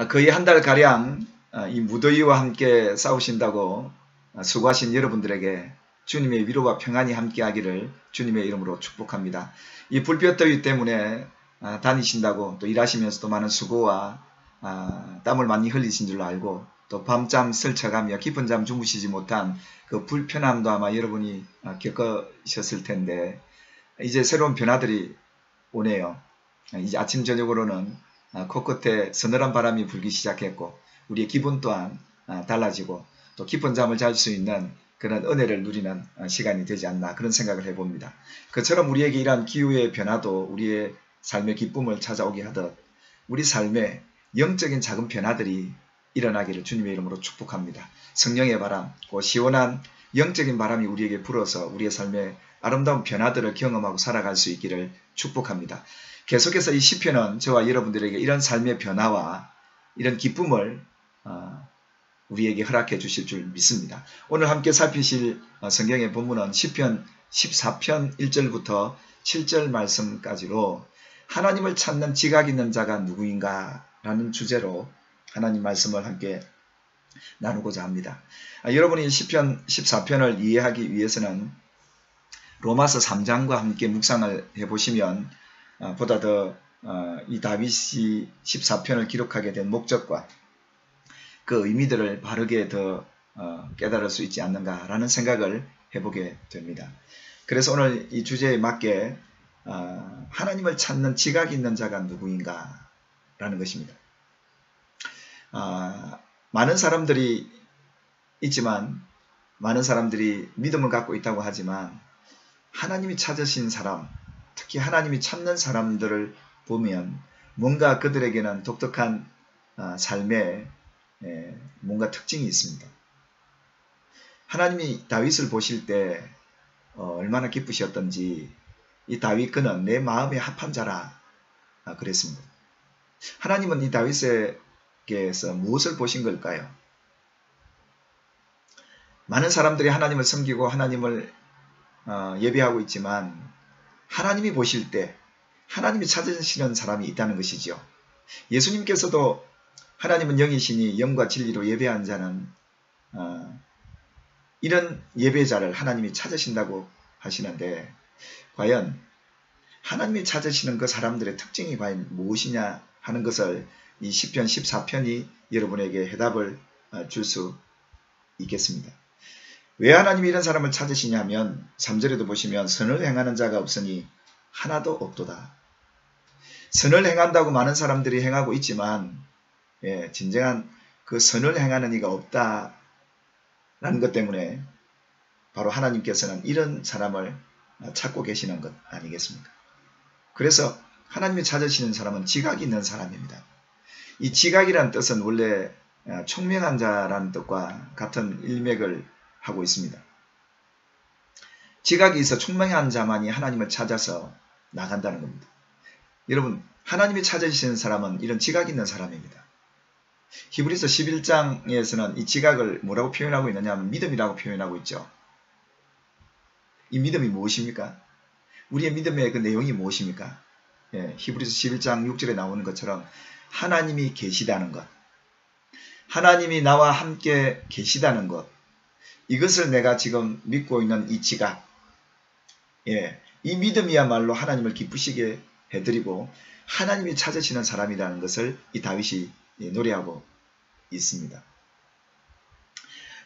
거의 한 달가량 이 무더위와 함께 싸우신다고 수고하신 여러분들에게 주님의 위로와 평안이 함께하기를 주님의 이름으로 축복합니다. 이 불볕더위 때문에 다니신다고 또 일하시면서도 많은 수고와 땀을 많이 흘리신 줄로 알고 또 밤잠 설쳐가며 깊은 잠 주무시지 못한 그 불편함도 아마 여러분이 겪으셨을 텐데 이제 새로운 변화들이 오네요. 이제 아침 저녁으로는 코끝에 서늘한 바람이 불기 시작했고 우리의 기분 또한 달라지고 또 깊은 잠을 잘 수 있는 그런 은혜를 누리는 시간이 되지 않나 그런 생각을 해봅니다. 그처럼 우리에게 이러한 기후의 변화도 우리의 삶의 기쁨을 찾아오게 하듯 우리 삶에 영적인 작은 변화들이 일어나기를 주님의 이름으로 축복합니다. 성령의 바람, 그 시원한 영적인 바람이 우리에게 불어서 우리의 삶에 아름다운 변화들을 경험하고 살아갈 수 있기를 축복합니다. 계속해서 이 시편은 저와 여러분들에게 이런 삶의 변화와 이런 기쁨을 우리에게 허락해 주실 줄 믿습니다. 오늘 함께 살피실 성경의 본문은 시편 14편 1절부터 7절 말씀까지로 하나님을 찾는 지각 있는 자가 누구인가 라는 주제로 하나님 말씀을 함께 나누고자 합니다. 여러분이 시편 14편을 이해하기 위해서는 로마서 3장과 함께 묵상을 해보시면 보다 더 이 다윗이 14편을 기록하게 된 목적과 그 의미들을 바르게 더 깨달을 수 있지 않는가라는 생각을 해보게 됩니다. 그래서 오늘 이 주제에 맞게 하나님을 찾는 지각 있는 자가 누구인가 라는 것입니다. 많은 사람들이 있지만 많은 사람들이 믿음을 갖고 있다고 하지만 하나님이 찾으신 사람, 특히 하나님이 찾는 사람들을 보면 뭔가 그들에게는 독특한 삶에 뭔가 특징이 있습니다. 하나님이 다윗을 보실 때 얼마나 기쁘셨던지 이 다윗 그는 내 마음에 합한 자라 그랬습니다. 하나님은 이 다윗에게서 무엇을 보신 걸까요? 많은 사람들이 하나님을 섬기고 하나님을 예배하고 있지만 하나님이 보실 때 하나님이 찾으시는 사람이 있다는 것이죠. 예수님께서도 하나님은 영이시니 영과 진리로 예배하는 자는 이런 예배자를 하나님이 찾으신다고 하시는데 과연 하나님이 찾으시는 그 사람들의 특징이 과연 무엇이냐 하는 것을 이 시편 14편이 여러분에게 해답을 줄 수 있겠습니다. 왜 하나님이 이런 사람을 찾으시냐면 3절에도 보시면 선을 행하는 자가 없으니 하나도 없도다. 선을 행한다고 많은 사람들이 행하고 있지만 진정한 그 선을 행하는 이가 없다라는 것 때문에 바로 하나님께서는 이런 사람을 찾고 계시는 것 아니겠습니까? 그래서 하나님이 찾으시는 사람은 지각이 있는 사람입니다. 이 지각이라는 뜻은 원래 총명한 자라는 뜻과 같은 일맥을 하고 있습니다. 지각이 있어 총명한 자만이 하나님을 찾아서 나간다는 겁니다. 여러분, 하나님이 찾으시는 사람은 이런 지각 있는 사람입니다. 히브리서 11장에서는 이 지각을 뭐라고 표현하고 있느냐 하면 믿음이라고 표현하고 있죠. 이 믿음이 무엇입니까? 우리의 믿음의 그 내용이 무엇입니까? 히브리서 11장 6절에 나오는 것처럼 하나님이 계시다는 것, 하나님이 나와 함께 계시다는 것, 이것을 내가 지금 믿고 있는 이 지각, 이 믿음이야말로 하나님을 기쁘시게 해드리고 하나님이 찾으시는 사람이라는 것을 이 다윗이 노래하고 있습니다.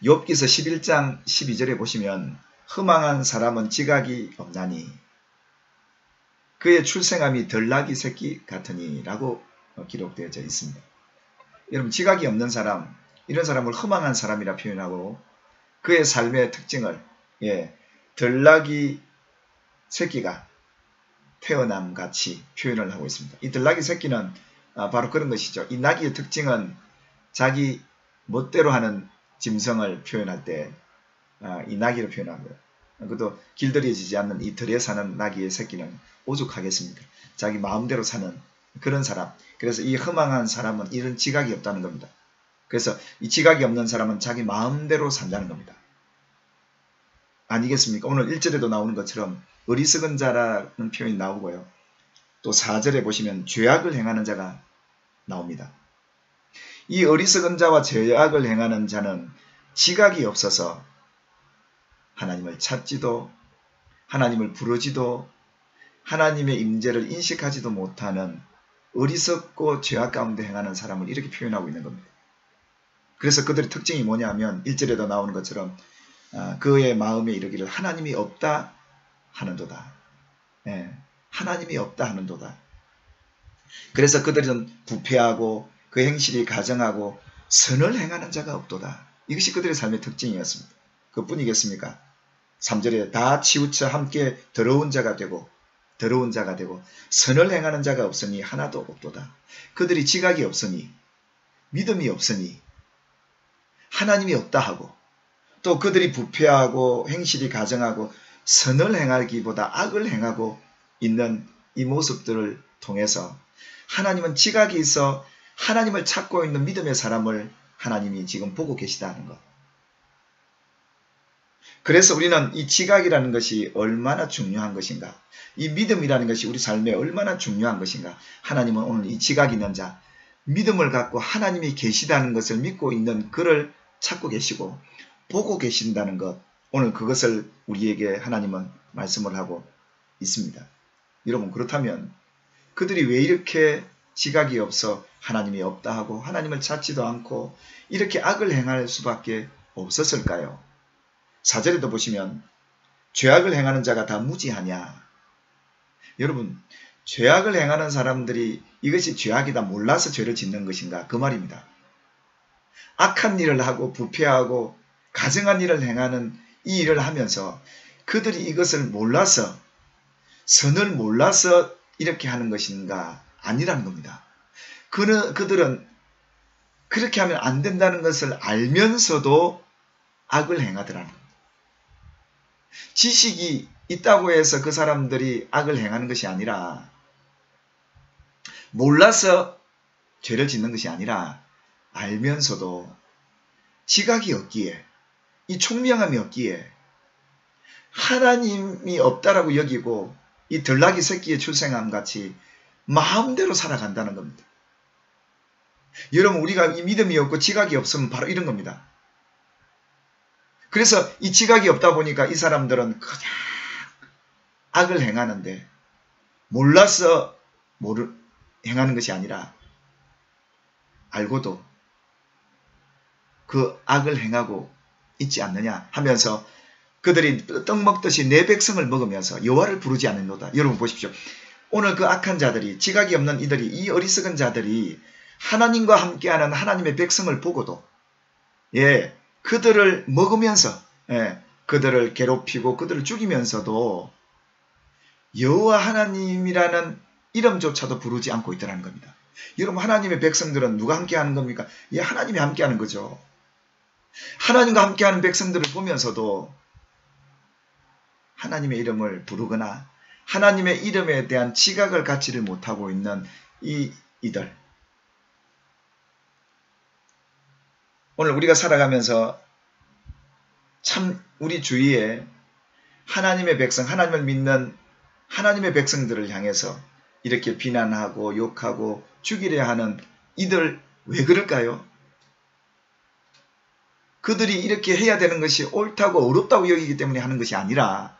욥기서 11장 12절에 보시면 허망한 사람은 지각이 없나니 그의 출생함이 덜나귀 새끼 같으니 라고 기록되어져 있습니다. 여러분, 지각이 없는 사람, 이런 사람을 허망한 사람이라 표현하고 그의 삶의 특징을 덜나귀 새끼가 태어남같이 표현을 하고 있습니다. 이 덜나귀 새끼는 바로 그런 것이죠. 이 나귀의 특징은 자기 멋대로 하는 짐승을 표현할 때 이 나귀를 표현합니다. 그것도 길들여지지 않는 이 들에 사는 나귀의 새끼는 오죽하겠습니까? 자기 마음대로 사는 그런 사람. 그래서 이 허망한 사람은 이런 지각이 없다는 겁니다. 그래서 이 지각이 없는 사람은 자기 마음대로 산다는 겁니다. 아니겠습니까? 오늘 1절에도 나오는 것처럼 어리석은 자라는 표현이 나오고요. 또 4절에 보시면 죄악을 행하는 자가 나옵니다. 이 어리석은 자와 죄악을 행하는 자는 지각이 없어서 하나님을 찾지도 하나님을 부르지도 하나님의 임재를 인식하지도 못하는 어리석고 죄악 가운데 행하는 사람을 이렇게 표현하고 있는 겁니다. 그래서 그들의 특징이 뭐냐면 1절에도 나오는 것처럼 그의 마음에 이르기를 하나님이 없다 하는도다. 예, 하나님이 없다 하는도다. 그래서 그들은 부패하고 그 행실이 가정하고 선을 행하는 자가 없도다. 이것이 그들의 삶의 특징이었습니다. 그뿐이겠습니까? 3절에 다 치우쳐 함께 더러운 자가 되고 선을 행하는 자가 없으니 하나도 없도다. 그들이 지각이 없으니 믿음이 없으니 하나님이 없다 하고 또 그들이 부패하고 행실이 가정하고 선을 행하기보다 악을 행하고 있는 이 모습들을 통해서 하나님은 지각이 있어 하나님을 찾고 있는 믿음의 사람을 하나님이 지금 보고 계시다는 것. 그래서 우리는 이 지각이라는 것이 얼마나 중요한 것인가, 이 믿음이라는 것이 우리 삶에 얼마나 중요한 것인가. 하나님은 오늘 이 지각 있는 자, 믿음을 갖고 하나님이 계시다는 것을 믿고 있는 그를 찾고 계시고 보고 계신다는 것, 오늘 그것을 우리에게 하나님은 말씀을 하고 있습니다. 여러분, 그렇다면 그들이 왜 이렇게 지각이 없어 하나님이 없다 하고 하나님을 찾지도 않고 이렇게 악을 행할 수밖에 없었을까요? 4절에도 보시면 죄악을 행하는 자가 다 무지하냐. 여러분, 죄악을 행하는 사람들이 이것이 죄악이다 몰라서 죄를 짓는 것인가, 그 말입니다. 악한 일을 하고 부패하고 가증한 일을 행하는 이 일을 하면서 그들이 이것을 몰라서, 선을 몰라서 이렇게 하는 것인가? 아니라는 겁니다. 그들은 그렇게 하면 안 된다는 것을 알면서도 악을 행하더라는 겁니다. 지식이 있다고 해서 그 사람들이 악을 행하는 것이 아니라, 몰라서 죄를 짓는 것이 아니라 알면서도 지각이 없기에, 이 총명함이 없기에 하나님이 없다라고 여기고 이 들나귀 새끼의 출생함 같이 마음대로 살아간다는 겁니다. 여러분, 우리가 이 믿음이 없고 지각이 없으면 바로 이런 겁니다. 그래서 이 지각이 없다 보니까 이 사람들은 그냥 악을 행하는데, 몰라서 행하는 것이 아니라 알고도 그 악을 행하고 있지 않느냐 하면서 그들이 떡 먹듯이 내 백성을 먹으면서 여호와를 부르지 않는도다. 여러분 보십시오. 오늘 그 악한 자들이, 지각이 없는 이들이, 이 어리석은 자들이 하나님과 함께하는 하나님의 백성을 보고도 그들을 먹으면서 그들을 괴롭히고 그들을 죽이면서도 여호와 하나님이라는 이름조차도 부르지 않고 있더라는 겁니다. 여러분, 하나님의 백성들은 누가 함께하는 겁니까? 하나님이 함께하는 거죠. 하나님과 함께하는 백성들을 보면서도 하나님의 이름을 부르거나 하나님의 이름에 대한 지각을 갖지를 못하고 있는 이들. 오늘 우리가 살아가면서 참 우리 주위에 하나님의 백성, 하나님을 믿는 하나님의 백성들을 향해서 이렇게 비난하고 욕하고 죽이려 하는 이들, 왜 그럴까요? 그들이 이렇게 해야 되는 것이 옳다고 어렵다고 여기기 때문에 하는 것이 아니라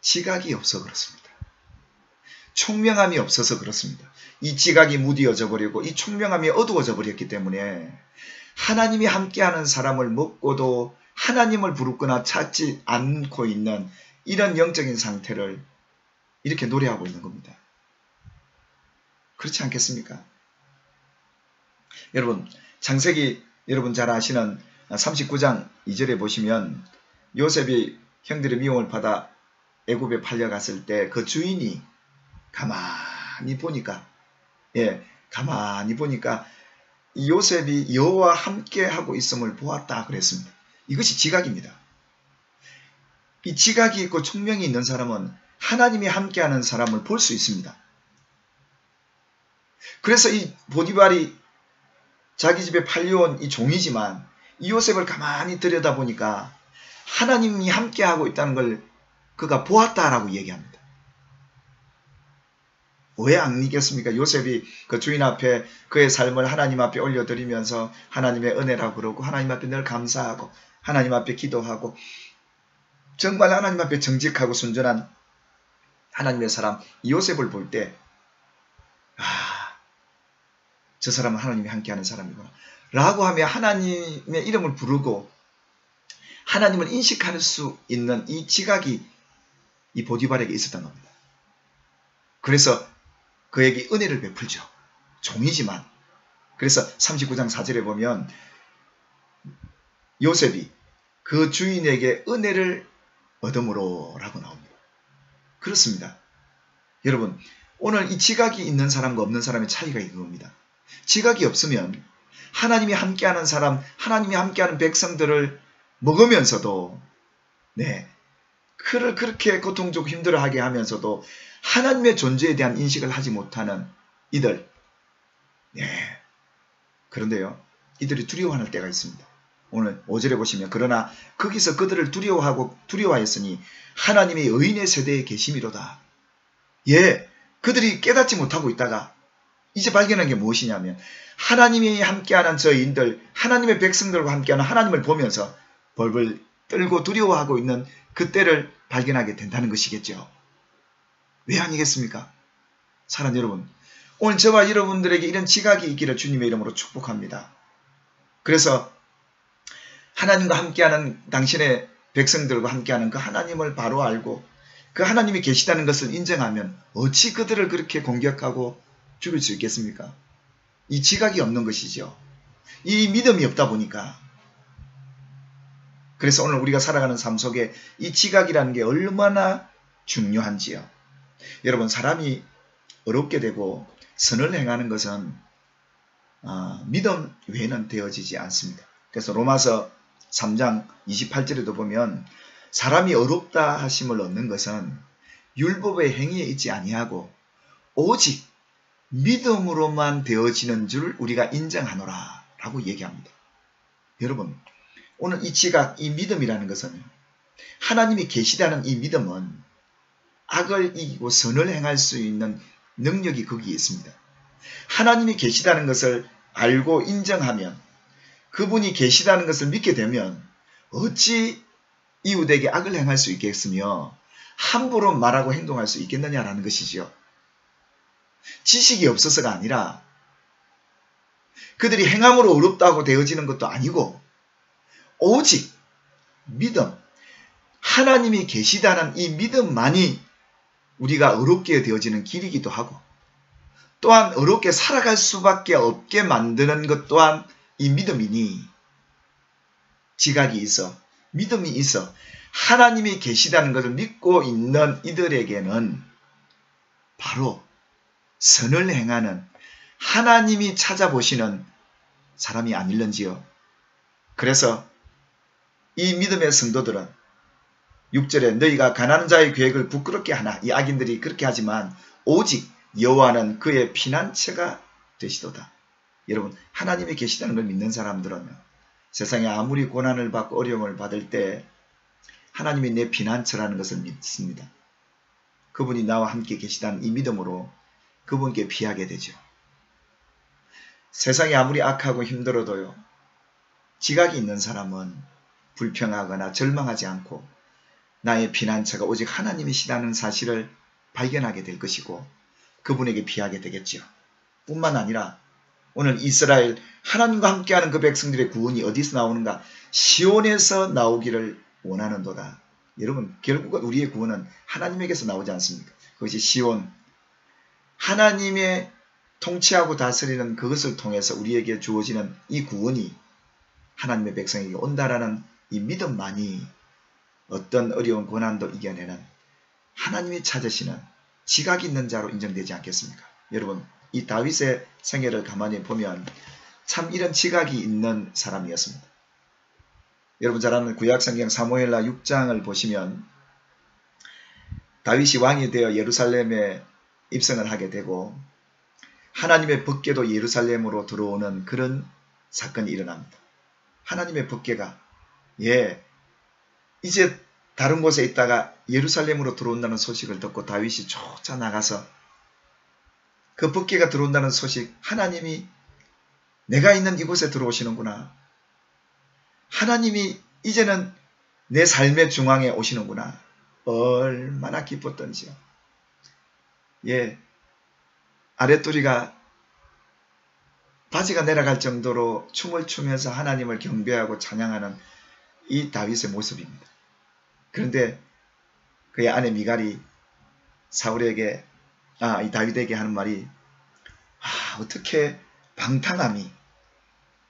지각이 없어 그렇습니다. 총명함이 없어서 그렇습니다. 이 지각이 무디어져 버리고 이 총명함이 어두워져 버렸기 때문에 하나님이 함께하는 사람을 먹고도 하나님을 부르거나 찾지 않고 있는 이런 영적인 상태를 이렇게 노래하고 있는 겁니다. 그렇지 않겠습니까? 여러분, 창세기 여러분 잘 아시는 39장 2절에 보시면 요셉이 형들의 미움을 받아 애굽에 팔려갔을 때 그 주인이 가만히 보니까 이 요셉이 여호와 함께 하고 있음을 보았다 그랬습니다. 이것이 지각입니다. 이 지각이 있고 총명이 있는 사람은 하나님이 함께하는 사람을 볼 수 있습니다. 그래서 이 보디발이 자기 집에 팔려온 이 종이지만 이 요셉을 가만히 들여다보니까 하나님이 함께하고 있다는 걸 그가 보았다라고 얘기합니다. 왜 안 믿겠습니까? 요셉이 그 주인 앞에 그의 삶을 하나님 앞에 올려드리면서 하나님의 은혜라고 그러고 하나님 앞에 늘 감사하고 하나님 앞에 기도하고 정말 하나님 앞에 정직하고 순전한 하나님의 사람 요셉을 볼 때 저 사람은 하나님이 함께하는 사람이구나 라고 하며 하나님의 이름을 부르고 하나님을 인식할 수 있는 이 지각이 이 보디발에게 있었던 겁니다. 그래서 그에게 은혜를 베풀죠. 종이지만. 그래서 39장 4절에 보면 요셉이 그 주인에게 은혜를 얻음으로 라고 나옵니다. 그렇습니다. 여러분 오늘 이 지각이 있는 사람과 없는 사람의 차이가 이겁니다. 지각이 없으면 하나님이 함께하는 사람, 하나님이 함께하는 백성들을 먹으면서도 그를 그렇게 고통적으로 힘들어하게 하면서도 하나님의 존재에 대한 인식을 하지 못하는 이들. 그런데요. 이들이 두려워할 때가 있습니다. 오늘 5절에 보시면 그러나 거기서 그들을 두려워하였으니 하나님의 의인의 세대에 계심이로다. 그들이 깨닫지 못하고 있다가 이제 발견한 게 무엇이냐면 하나님이 함께하는 저희인들, 하나님의 백성들과 함께하는 하나님을 보면서 벌벌 떨고 두려워하고 있는 그때를 발견하게 된다는 것이겠죠. 왜 아니겠습니까? 사랑하는 여러분, 오늘 저와 여러분들에게 이런 지각이 있기를 주님의 이름으로 축복합니다. 그래서 하나님과 함께하는 당신의 백성들과 함께하는 그 하나님을 바로 알고 그 하나님이 계시다는 것을 인정하면 어찌 그들을 그렇게 공격하고 죽일 수 있겠습니까? 이 지각이 없는 것이죠. 이 믿음이 없다 보니까. 그래서 오늘 우리가 살아가는 삶 속에 이 지각이라는 게 얼마나 중요한지요. 여러분 사람이 어렵게 되고 선을 행하는 것은 믿음 외에는 되어지지 않습니다. 그래서 로마서 3장 28절에도 보면 사람이 어렵다 하심을 얻는 것은 율법의 행위에 있지 아니하고 오직 믿음으로만 되어지는 줄 우리가 인정하노라 라고 얘기합니다. 여러분 오늘 이 지각, 이 믿음이라는 것은 하나님이 계시다는 이 믿음은 악을 이기고 선을 행할 수 있는 능력이 거기에 있습니다. 하나님이 계시다는 것을 알고 인정하면 그분이 계시다는 것을 믿게 되면 어찌 이웃에게 악을 행할 수 있겠으며 함부로 말하고 행동할 수 있겠느냐라는 것이지요. 지식이 없어서가 아니라 그들이 행함으로 어렵다고 되어지는 것도 아니고 오직 믿음, 하나님이 계시다는 이 믿음만이 우리가 어렵게 되어지는 길이기도 하고 또한 어렵게 살아갈 수밖에 없게 만드는 것 또한 이 믿음이니 지각이 있어 믿음이 있어 하나님이 계시다는 것을 믿고 있는 이들에게는 바로 선을 행하는 하나님이 찾아보시는 사람이 아닐런지요. 그래서 이 믿음의 성도들은 6절에 너희가 가난한 자의 계획을 부끄럽게 하나 이 악인들이 그렇게 하지만 오직 여호와는 그의 피난처가 되시도다. 여러분 하나님이 계시다는 걸 믿는 사람들은 세상에 아무리 고난을 받고 어려움을 받을 때 하나님이 내 피난처라는 것을 믿습니다. 그분이 나와 함께 계시다는 이 믿음으로 그분께 피하게 되죠. 세상이 아무리 악하고 힘들어도요. 지각이 있는 사람은 불평하거나 절망하지 않고 나의 피난처가 오직 하나님이시라는 사실을 발견하게 될 것이고 그분에게 피하게 되겠죠. 뿐만 아니라 오늘 이스라엘 하나님과 함께하는 그 백성들의 구원이 어디서 나오는가? 시온에서 나오기를 원하는도다. 여러분 결국은 우리의 구원은 하나님에게서 나오지 않습니까? 그것이 시온 하나님의 통치하고 다스리는 그것을 통해서 우리에게 주어지는 이 구원이 하나님의 백성에게 온다라는 이 믿음만이 어떤 어려운 고난도 이겨내는 하나님이 찾으시는 지각 있는 자로 인정되지 않겠습니까? 여러분 이 다윗의 생애를 가만히 보면 참 이런 지각이 있는 사람이었습니다. 여러분 잘 아는 구약성경 사무엘하 6장을 보시면 다윗이 왕이 되어 예루살렘에 입성을 하게 되고 하나님의 법궤도 예루살렘으로 들어오는 그런 사건이 일어납니다. 하나님의 법궤가 이제 다른 곳에 있다가 예루살렘으로 들어온다는 소식을 듣고 다윗이 쫓아나가서 그 법궤가 들어온다는 소식, 하나님이 내가 있는 이곳에 들어오시는구나. 하나님이 이제는 내 삶의 중앙에 오시는구나. 얼마나 기뻤던지요. 예, 아랫도리가 바지가 내려갈 정도로 춤을 추면서 하나님을 경배하고 찬양하는 이 다윗의 모습입니다. 그런데 그의 아내 미갈이 사울에게, 이 다윗에게 하는 말이, 어떻게 방탕함이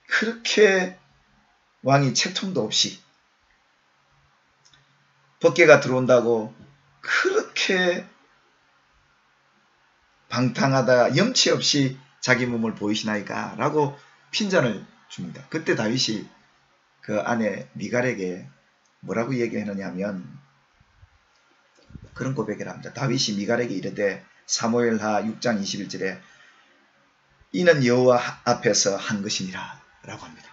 그렇게 왕이 채통도 없이 법궤가 들어온다고 그렇게 방탕하다 염치 없이 자기 몸을 보이시나이까? 라고 핀잔을 줍니다. 그때 다윗이 그 아내 미갈에게 뭐라고 얘기했느냐 하면 그런 고백을 합니다. 다윗이 미갈에게 이르되 사무엘하 6장 21절에 이는 여호와 앞에서 한 것이니라 라고 합니다.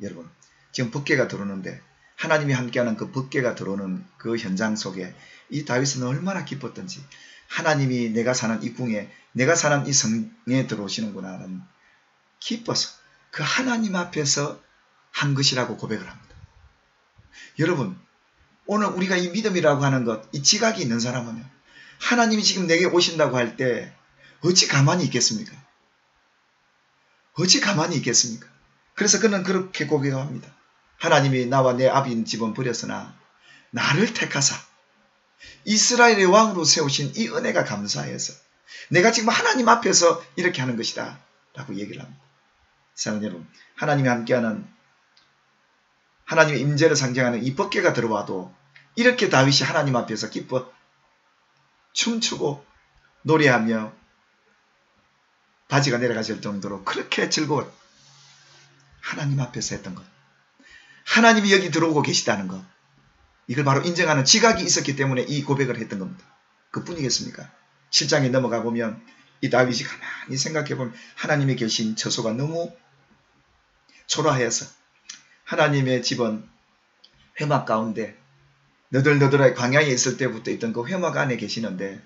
여러분, 지금 법궤가 들어오는데 하나님이 함께하는 그 법궤가 들어오는 그 현장 속에 이 다윗은 얼마나 기뻤던지, 하나님이 내가 사는 이 궁에, 내가 사는 이 성에 들어오시는구나 하는 기뻐서 그 하나님 앞에서 한 것이라고 고백을 합니다. 여러분, 오늘 우리가 이 믿음이라고 하는 것, 이 지각이 있는 사람은 하나님이 지금 내게 오신다고 할 때 어찌 가만히 있겠습니까? 어찌 가만히 있겠습니까? 그래서 그는 그렇게 고백합니다. 하나님이 나와 내 아비인 집은 버렸으나 나를 택하사 이스라엘의 왕으로 세우신 이 은혜가 감사해서 내가 지금 하나님 앞에서 이렇게 하는 것이다 라고 얘기를 합니다. 사랑하는 여러분, 하나님이 함께하는 하나님의 임재를 상징하는 이 법궤가 들어와도 이렇게 다윗이 하나님 앞에서 기뻐 춤추고 노래하며 바지가 내려가실 정도로 그렇게 즐거워 하나님 앞에서 했던 것, 하나님이 여기 들어오고 계시다는 것, 이걸 바로 인정하는 지각이 있었기 때문에 이 고백을 했던 겁니다. 그뿐이겠습니까? 7장에 넘어가 보면 이 다윗이 가만히 생각해 보면 하나님이 계신 처소가 너무 초라해서 하나님의 집은 회막 가운데 너덜너덜하게 광야에 있을 때부터 있던 그 회막 안에 계시는데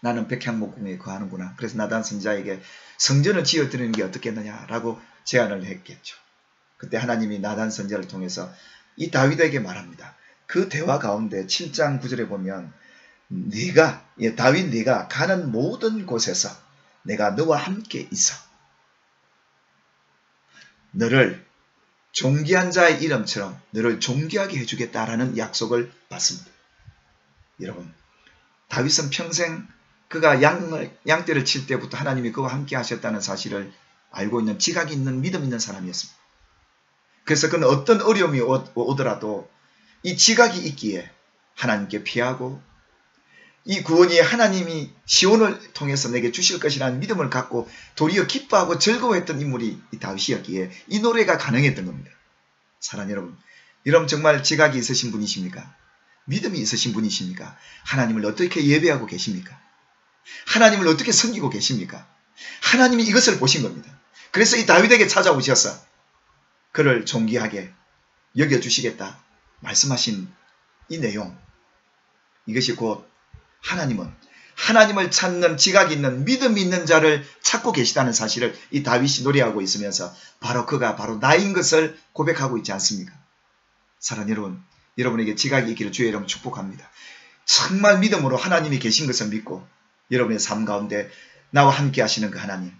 나는 백향목궁에 거하는구나. 그래서 나단 선지자에게 성전을 지어드리는 게 어떻겠느냐라고 제안을 했겠죠. 그때 하나님이 나단 선지자를 통해서 이 다윗에게 말합니다. 그 대화 가운데 7장 9절에 보면 다윗 네가 가는 모든 곳에서 내가 너와 함께 있어 너를 존귀한 자의 이름처럼 너를 존귀하게 해주겠다라는 약속을 받습니다. 여러분, 다윗은 평생 그가 양떼를 칠 때부터 하나님이 그와 함께 하셨다는 사실을 알고 있는 지각이 있는 믿음 있는 사람이었습니다. 그래서 그는 어떤 어려움이 오더라도 이 지각이 있기에 하나님께 피하고 이 구원이 하나님이 시온을 통해서 내게 주실 것이라는 믿음을 갖고 도리어 기뻐하고 즐거워했던 인물이 이 다윗이었기에 이 노래가 가능했던 겁니다. 사랑하는 여러분, 여러분 정말 지각이 있으신 분이십니까? 믿음이 있으신 분이십니까? 하나님을 어떻게 예배하고 계십니까? 하나님을 어떻게 섬기고 계십니까? 하나님이 이것을 보신 겁니다. 그래서 이 다윗에게 찾아오셔서 그를 존귀하게 여겨주시겠다 말씀하신 이 내용, 이것이 곧 하나님을 찾는 지각이 있는 믿음이 있는 자를 찾고 계시다는 사실을 이 다윗이 노래하고 있으면서 바로 그가 바로 나인 것을 고백하고 있지 않습니까? 사랑하는 여러분, 여러분에게 지각이 있기를 주의 이름으로 축복합니다. 정말 믿음으로 하나님이 계신 것을 믿고 여러분의 삶 가운데 나와 함께 하시는 그 하나님,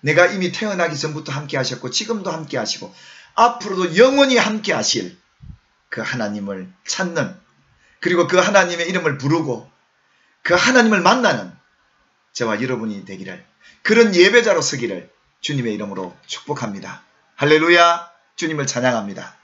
내가 이미 태어나기 전부터 함께 하셨고 지금도 함께 하시고 앞으로도 영원히 함께 하실 그 하나님을 찾는, 그리고 그 하나님의 이름을 부르고 그 하나님을 만나는 저와 여러분이 되기를, 그런 예배자로 서기를 주님의 이름으로 축복합니다. 할렐루야. 주님을 찬양합니다.